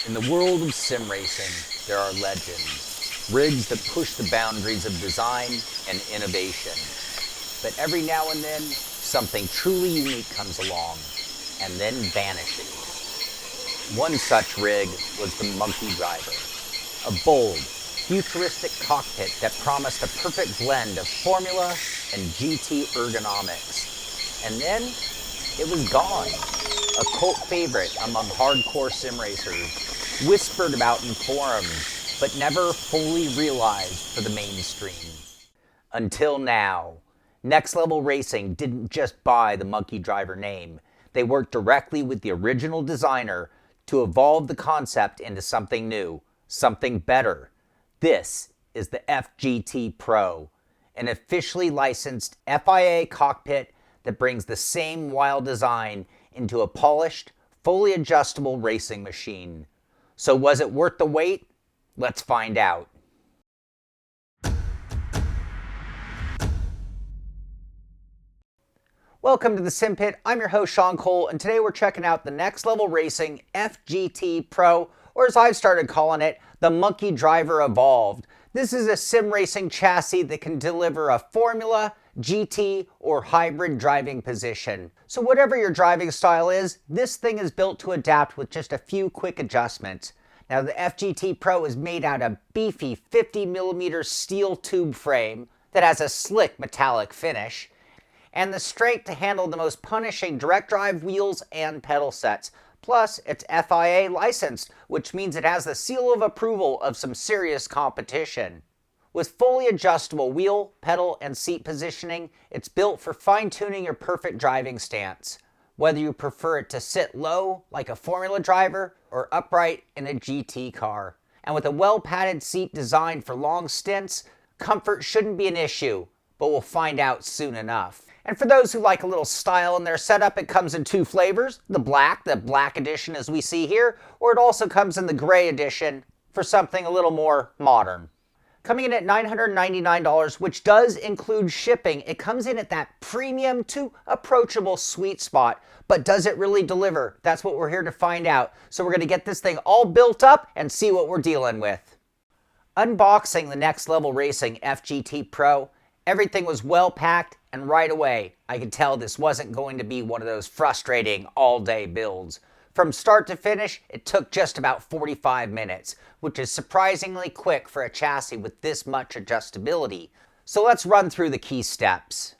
In the world of sim racing, there are legends, rigs that push the boundaries of design and innovation. But every now and then, something truly unique comes along, and then vanishes. One such rig was the Monkey Driver, a bold, futuristic cockpit that promised a perfect blend of formula and GT ergonomics. And then, it was gone. A cult favorite among hardcore sim racers, whispered about in forums, but never fully realized for the mainstream. Until now. Next Level Racing didn't just buy the Monkey Driver name. They worked directly with the original designer to evolve the concept into something new, something better. This is the FGT Pro, an officially licensed FIA cockpit that brings the same wild design into a polished, fully adjustable racing machine. So was it worth the wait? Let's find out. Welcome to the Simpit. I'm your host, Sean Cole, and today we're checking out the Next Level Racing FGT Pro, or as I've started calling it, the Monkey Driver Evolved. This is a sim racing chassis that can deliver a Formula, GT, or hybrid driving position. So whatever your driving style is, this thing is built to adapt with just a few quick adjustments. Now the FGT Pro is made out of beefy 50mm steel tube frame that has a slick metallic finish, and the strength to handle the most punishing direct drive wheels and pedal sets. Plus, it's FIA licensed, which means it has the seal of approval of some serious competition. With fully adjustable wheel, pedal, and seat positioning, it's built for fine-tuning your perfect driving stance, whether you prefer it to sit low, like a Formula driver, or upright in a GT car. And with a well-padded seat designed for long stints, comfort shouldn't be an issue, but we'll find out soon enough. And for those who like a little style in their setup, it comes in two flavors, the black edition as we see here, or it also comes in the gray edition for something a little more modern. Coming in at $999, which does include shipping, it comes in at that premium to approachable sweet spot. But does it really deliver? That's what we're here to find out. So we're going to get this thing all built up and see what we're dealing with. Unboxing the Next Level Racing FGT Pro, everything was well packed, and right away, I could tell this wasn't going to be one of those frustrating all-day builds. From start to finish, it took just about 45 minutes, which is surprisingly quick for a chassis with this much adjustability. So let's run through the key steps.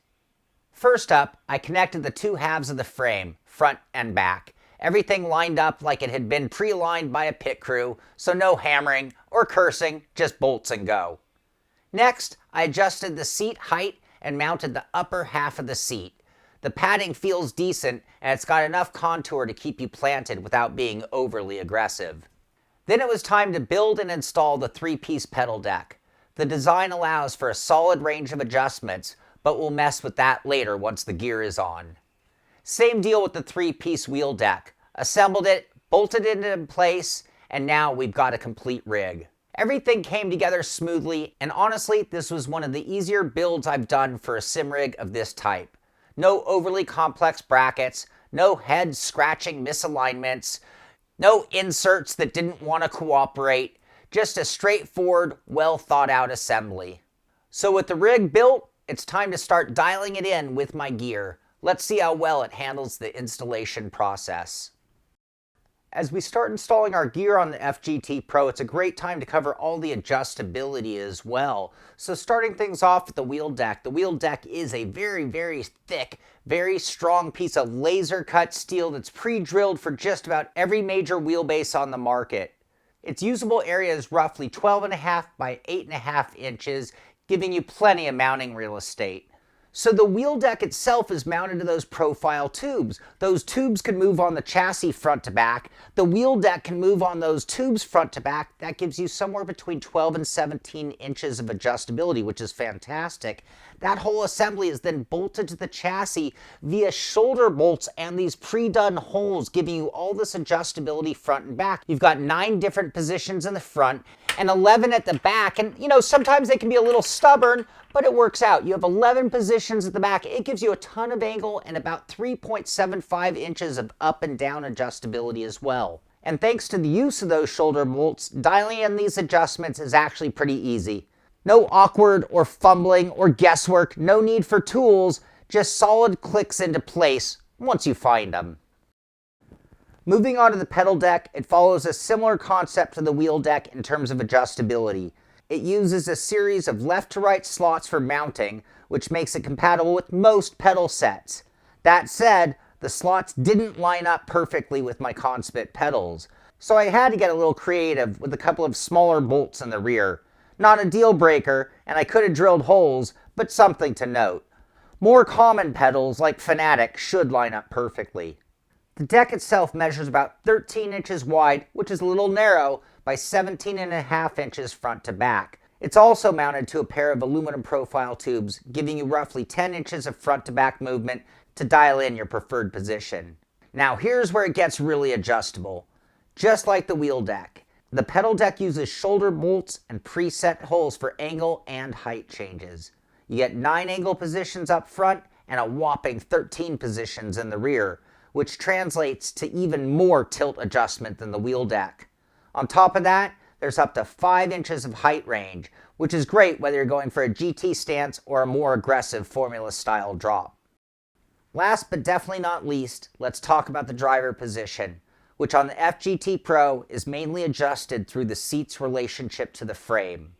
First up, I connected the two halves of the frame, front and back. Everything lined up like it had been pre-aligned by a pit crew, so no hammering or cursing, just bolts and go. Next, I adjusted the seat height and mounted the upper half of the seat. The padding feels decent, and it's got enough contour to keep you planted without being overly aggressive. Then it was time to build and install the three-piece pedal deck. The design allows for a solid range of adjustments, but we'll mess with that later once the gear is on. Same deal with the three-piece wheel deck. Assembled it, bolted it into place, and now we've got a complete rig. Everything came together smoothly, and honestly, this was one of the easier builds I've done for a sim rig of this type. No overly complex brackets, no head-scratching misalignments, no inserts that didn't want to cooperate, just a straightforward, well-thought-out assembly. So with the rig built, it's time to start dialing it in with my gear. Let's see how well it handles the installation process. As we start installing our gear on the FGT Pro, it's a great time to cover all the adjustability as well. So starting things off with the wheel deck. The wheel deck is a very, very thick, very strong piece of laser cut steel that's pre-drilled for just about every major wheelbase on the market. Its usable area is roughly 12.5 by 8.5 inches, giving you plenty of mounting real estate. So the wheel deck itself is mounted to those profile tubes. Those tubes can move on the chassis front to back. The wheel deck can move on those tubes front to back. That gives you somewhere between 12 and 17 inches of adjustability, which is fantastic. That whole assembly is then bolted to the chassis via shoulder bolts and these pre-done holes, giving you all this adjustability front and back. You've got 9 different positions in the front and 11 at the back. And sometimes they can be a little stubborn, but it works out. You have 11 positions at the back. It gives you a ton of angle and about 3.75 inches of up and down adjustability as well. And thanks to the use of those shoulder bolts, dialing in these adjustments is actually pretty easy. No awkward or fumbling or guesswork, no need for tools, just solid clicks into place once you find them. Moving on to the pedal deck, it follows a similar concept to the wheel deck in terms of adjustability. It uses a series of left to right slots for mounting, which makes it compatible with most pedal sets. That said, the slots didn't line up perfectly with my Simpit pedals, so I had to get a little creative with a couple of smaller bolts in the rear. Not a deal breaker, and I could have drilled holes, but something to note. More common pedals like Fanatic should line up perfectly. The deck itself measures about 13 inches wide, which is a little narrow, by 17.5 inches front to back. It's also mounted to a pair of aluminum profile tubes, giving you roughly 10 inches of front to back movement to dial in your preferred position. Now here's where it gets really adjustable. Just like the wheel deck, the pedal deck uses shoulder bolts and preset holes for angle and height changes. You get 9 angle positions up front and a whopping 13 positions in the rear, which translates to even more tilt adjustment than the wheel deck. On top of that, there's up to 5 inches of height range, which is great whether you're going for a GT stance or a more aggressive formula style drop. Last but definitely not least, let's talk about the driver position, which on the FGT Pro is mainly adjusted through the seat's relationship to the frame.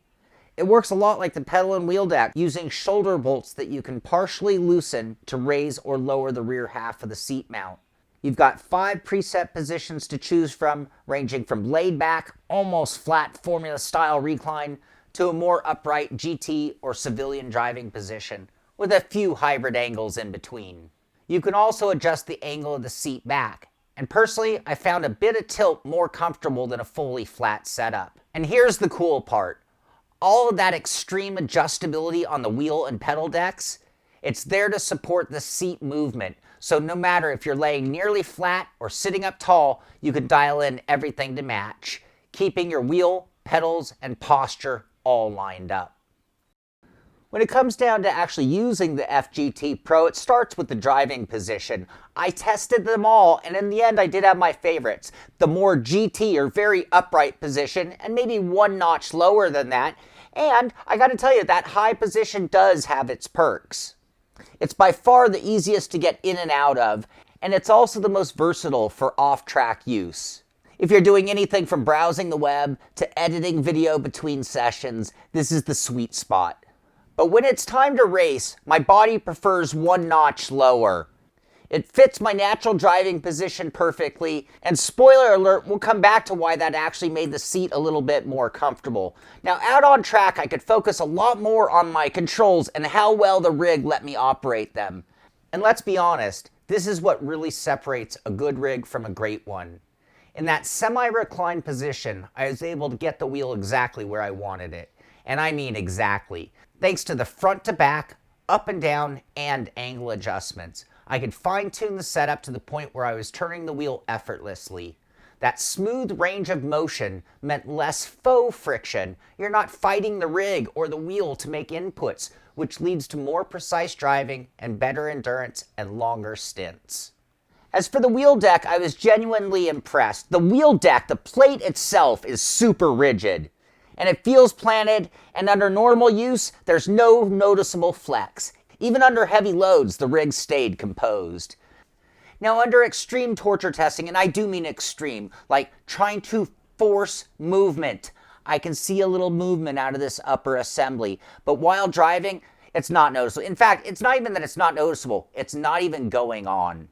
It works a lot like the pedal and wheel deck, using shoulder bolts that you can partially loosen to raise or lower the rear half of the seat mount. You've got 5 preset positions to choose from, ranging from laid back, almost flat formula style recline, to a more upright GT or civilian driving position, with a few hybrid angles in between. You can also adjust the angle of the seat back, and personally, I found a bit of tilt more comfortable than a fully flat setup. And here's the cool part. All of that extreme adjustability on the wheel and pedal decks, it's there to support the seat movement, so no matter if you're laying nearly flat or sitting up tall, you can dial in everything to match, keeping your wheel, pedals, and posture all lined up. When it comes down to actually using the FGT Pro, it starts with the driving position. I tested them all, and in the end I did have my favorites. The more GT or very upright position, and maybe one notch lower than that. And I gotta tell you, that high position does have its perks. It's by far the easiest to get in and out of, and it's also the most versatile for off-track use. If you're doing anything from browsing the web to editing video between sessions, this is the sweet spot. But when it's time to race, my body prefers one notch lower. It fits my natural driving position perfectly, and spoiler alert, we'll come back to why that actually made the seat a little bit more comfortable. Now out on track, I could focus a lot more on my controls and how well the rig let me operate them. And let's be honest, this is what really separates a good rig from a great one. In that semi-reclined position, I was able to get the wheel exactly where I wanted it. And I mean exactly. Thanks to the front to back, up and down, and angle adjustments, I could fine-tune the setup to the point where I was turning the wheel effortlessly. That smooth range of motion meant less faux friction. You're not fighting the rig or the wheel to make inputs, which leads to more precise driving and better endurance and longer stints. As for the wheel deck, I was genuinely impressed. The wheel deck, the plate itself, is super rigid. And it feels planted, and under normal use, there's no noticeable flex. Even under heavy loads, the rig stayed composed. Now under extreme torture testing, and I do mean extreme, like trying to force movement, I can see a little movement out of this upper assembly, but while driving, it's not noticeable. In fact, it's not even that it's not noticeable, it's not even going on.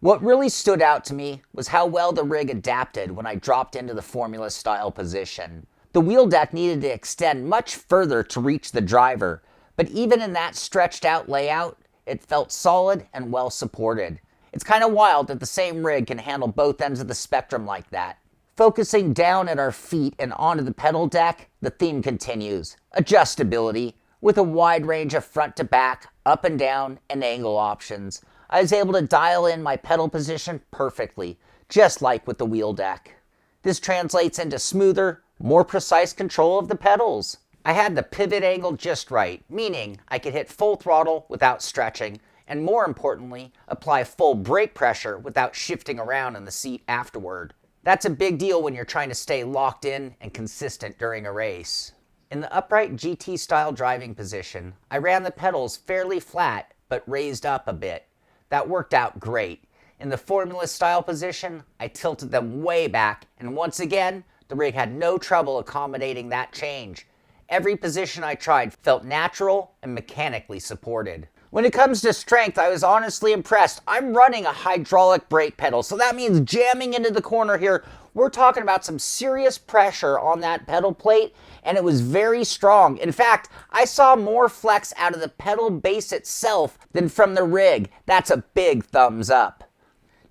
What really stood out to me was how well the rig adapted when I dropped into the formula style position. The wheel deck needed to extend much further to reach the driver, but even in that stretched out layout, it felt solid and well supported. It's kind of wild that the same rig can handle both ends of the spectrum like that. Focusing down at our feet and onto the pedal deck, the theme continues. Adjustability, with a wide range of front to back, up and down, and angle options. I was able to dial in my pedal position perfectly, just like with the wheel deck. This translates into smoother, more precise control of the pedals. I had the pivot angle just right, meaning I could hit full throttle without stretching, and more importantly, apply full brake pressure without shifting around in the seat afterward. That's a big deal when you're trying to stay locked in and consistent during a race. In the upright GT style driving position, I ran the pedals fairly flat but raised up a bit. That worked out great. In the Formula style position, I tilted them way back, and once again, the rig had no trouble accommodating that change. Every position I tried felt natural and mechanically supported. When it comes to strength, I was honestly impressed. I'm running a hydraulic brake pedal, so that means jamming into the corner here. We're talking about some serious pressure on that pedal plate, and it was very strong. In fact, I saw more flex out of the pedal base itself than from the rig. That's a big thumbs up.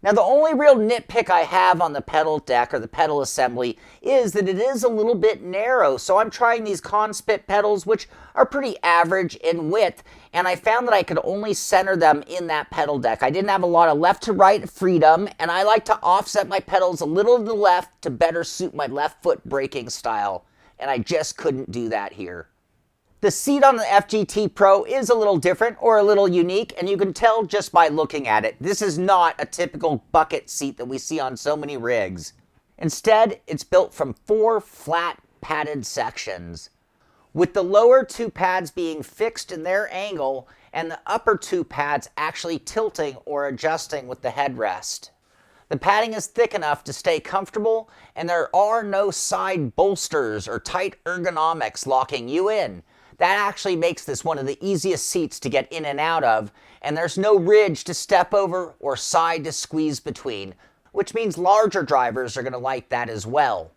Now, the only real nitpick I have on the pedal deck or the pedal assembly is that it is a little bit narrow. So I'm trying these Simpit pedals, which are pretty average in width, and I found that I could only center them in that pedal deck. I didn't have a lot of left to right freedom, and I like to offset my pedals a little to the left to better suit my left foot braking style, and I just couldn't do that here. The seat on the FGT Pro is a little different or a little unique, and you can tell just by looking at it. This is not a typical bucket seat that we see on so many rigs. Instead, it's built from 4 flat padded sections, with the lower 2 pads being fixed in their angle and the upper 2 pads actually tilting or adjusting with the headrest. The padding is thick enough to stay comfortable, and there are no side bolsters or tight ergonomics locking you in. That actually makes this one of the easiest seats to get in and out of, and there's no ridge to step over or side to squeeze between, which means larger drivers are going to like that as well.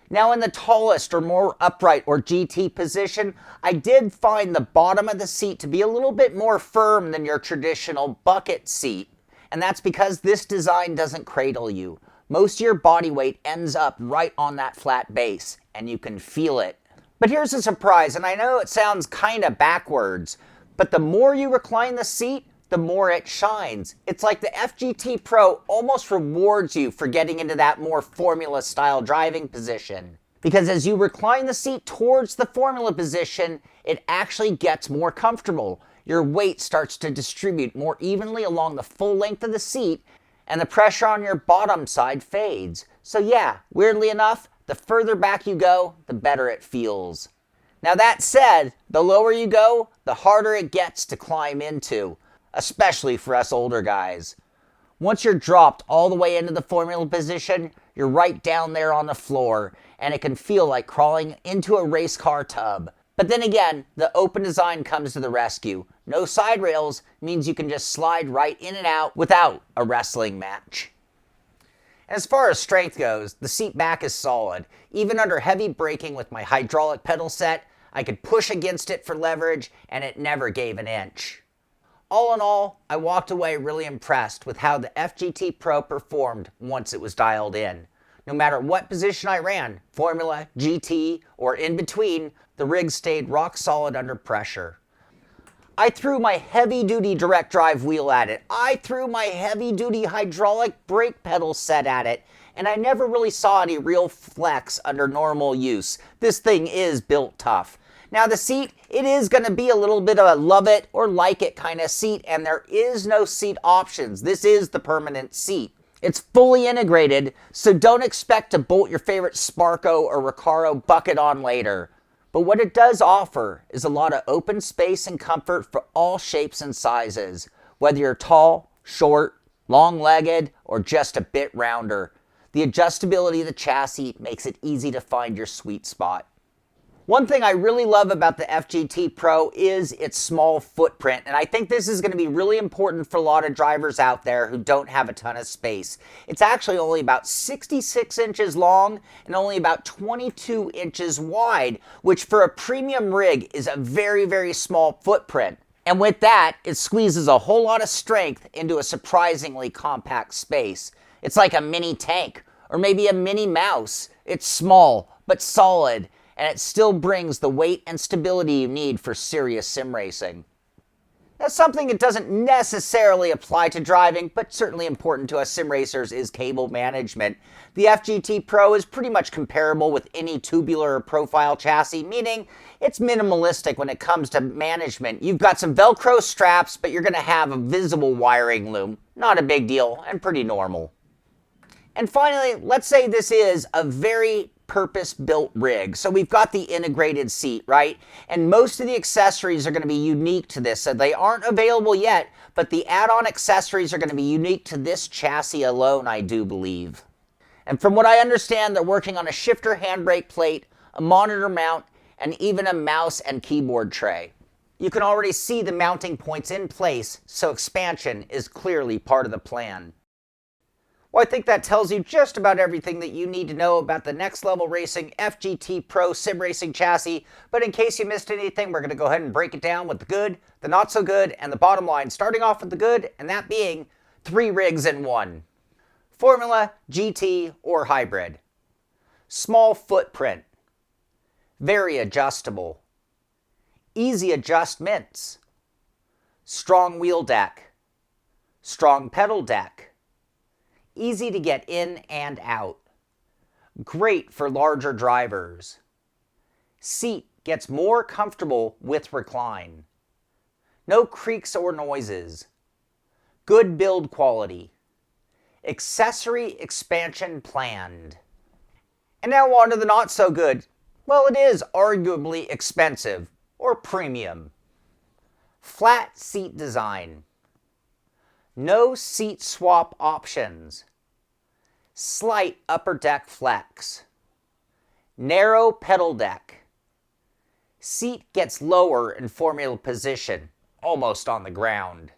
Now, in the tallest or more upright or GT position, I did find the bottom of the seat to be a little bit more firm than your traditional bucket seat, and that's because this design doesn't cradle you. Most of your body weight ends up right on that flat base, and you can feel it. But here's a surprise, and I know it sounds kind of backwards, but the more you recline the seat, the more it shines. It's like the FGT Pro almost rewards you for getting into that more Formula style driving position. Because as you recline the seat towards the Formula position, it actually gets more comfortable. Your weight starts to distribute more evenly along the full length of the seat, and the pressure on your bottom side fades. So yeah, weirdly enough, the further back you go, the better it feels. Now that said, the lower you go, the harder it gets to climb into, especially for us older guys. Once you're dropped all the way into the Formula position, you're right down there on the floor, and it can feel like crawling into a race car tub. But then again, the open design comes to the rescue. No side rails means you can just slide right in and out without a wrestling match. As far as strength goes, the seat back is solid. Even under heavy braking with my hydraulic pedal set, I could push against it for leverage, and it never gave an inch. All in all, I walked away really impressed with how the FGT Pro performed once it was dialed in. No matter what position I ran, Formula, GT, or in between, the rig stayed rock solid under pressure. I threw my heavy-duty direct drive wheel at it. I threw my heavy-duty hydraulic brake pedal set at it, and I never really saw any real flex under normal use. This thing is built tough. Now the seat, it is going to be a little bit of a love it or like it kind of seat, and there is no seat options. This is the permanent seat. It's fully integrated, so don't expect to bolt your favorite Sparco or Recaro bucket on later. But what it does offer is a lot of open space and comfort for all shapes and sizes, whether you're tall, short, long-legged, or just a bit rounder. The adjustability of the chassis makes it easy to find your sweet spot. One thing I really love about the FGT Pro is its small footprint, and I think this is going to be really important for a lot of drivers out there who don't have a ton of space. It's actually only about 66 inches long and only about 22 inches wide, which for a premium rig is a very, very small footprint. And with that, it squeezes a whole lot of strength into a surprisingly compact space. It's like a mini tank, or maybe a mini mouse. It's small, but solid, and it still brings the weight and stability you need for serious sim racing. That's something that doesn't necessarily apply to driving, but certainly important to us sim racers is cable management. The FGT Pro is pretty much comparable with any tubular or profile chassis, meaning it's minimalistic when it comes to management. You've got some Velcro straps, but you're going to have a visible wiring loom. Not a big deal, and pretty normal. And finally, let's say this is a very purpose-built rig. So we've got the integrated seat, right? And most of the accessories are going to be unique to this. So they aren't available yet, but the add-on accessories are going to be unique to this chassis alone, I do believe. And from what I understand, they're working on a shifter handbrake plate, a monitor mount, and even a mouse and keyboard tray. You can already see the mounting points in place, so expansion is clearly part of the plan. Well, I think that tells you just about everything that you need to know about the Next Level Racing FGT Pro Sim Racing chassis, but in case you missed anything, we're going to go ahead and break it down with the good, the not so good, and the bottom line, starting off with the good, and that being 3 rigs in 1. Formula, GT, or hybrid. Small footprint. Very adjustable. Easy adjustments. Strong wheel deck. Strong pedal deck. Easy to get in and out. Great for larger drivers. Seat gets more comfortable with recline. No creaks or noises. Good build quality. Accessory expansion planned. And now on to the not so good. Well, it is arguably expensive or premium. Flat seat design. No seat swap options. Slight upper deck flex. Narrow pedal deck. Seat gets lower in formula position, almost on the ground.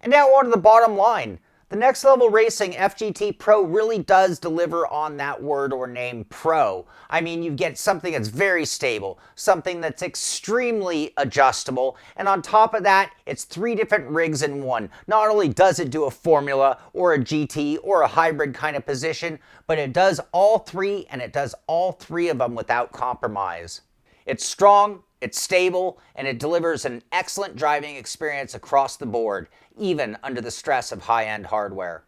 And now on to the bottom line. The Next Level Racing FGT Pro really does deliver on that word or name Pro. I mean, you get something that's very stable, something that's extremely adjustable, and on top of that, it's 3 different rigs in 1. Not only does it do a Formula or a GT or a hybrid kind of position, but it does all 3, and it does all 3 of them without compromise. It's strong, it's stable, and it delivers an excellent driving experience across the board, even under the stress of high-end hardware.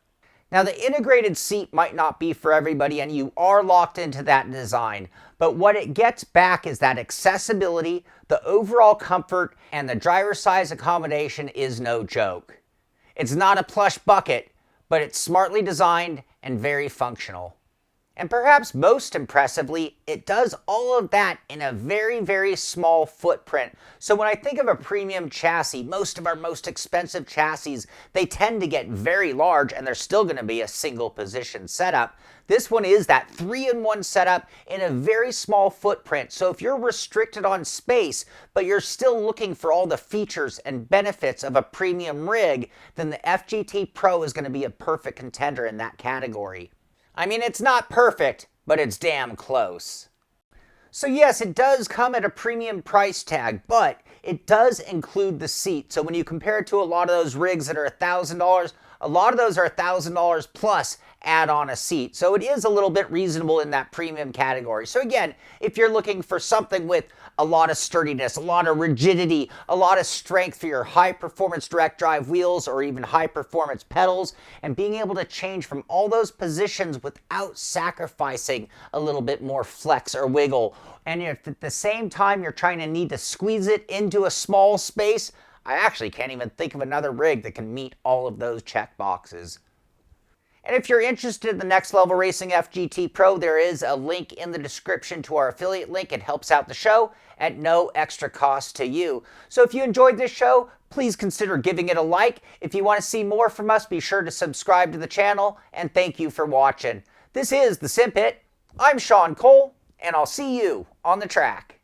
Now, the integrated seat might not be for everybody, and you are locked into that design, but what it gets back is that accessibility, the overall comfort, and the driver size accommodation is no joke. It's not a plush bucket, but it's smartly designed and very functional. And perhaps most impressively, it does all of that in a very, very small footprint. So when I think of a premium chassis, most of our most expensive chassis, they tend to get very large and they're still going to be a single position setup. This one is that 3-in-1 setup in a very small footprint. So if you're restricted on space, but you're still looking for all the features and benefits of a premium rig, then the FGT Pro is going to be a perfect contender in that category. I mean, it's not perfect, but it's damn close. So yes, it does come at a premium price tag, but it does include the seat. So when you compare it to a lot of those rigs that are $1,000, a lot of those are $1,000 plus add on a seat. So it is a little bit reasonable in that premium category. So again, if you're looking for something with a lot of sturdiness, a lot of rigidity, a lot of strength for your high performance direct drive wheels or even high performance pedals, and being able to change from all those positions without sacrificing a little bit more flex or wiggle. And if at the same time you're trying to need to squeeze it into a small space, I actually can't even think of another rig that can meet all of those check boxes. And if you're interested in the Next Level Racing FGT Pro, there is a link in the description to our affiliate link. It helps out the show at no extra cost to you. So if you enjoyed this show, please consider giving it a like. If you want to see more from us, be sure to subscribe to the channel, and thank you for watching. This is the Simpit. I'm Sean Cole, and I'll see you on the track.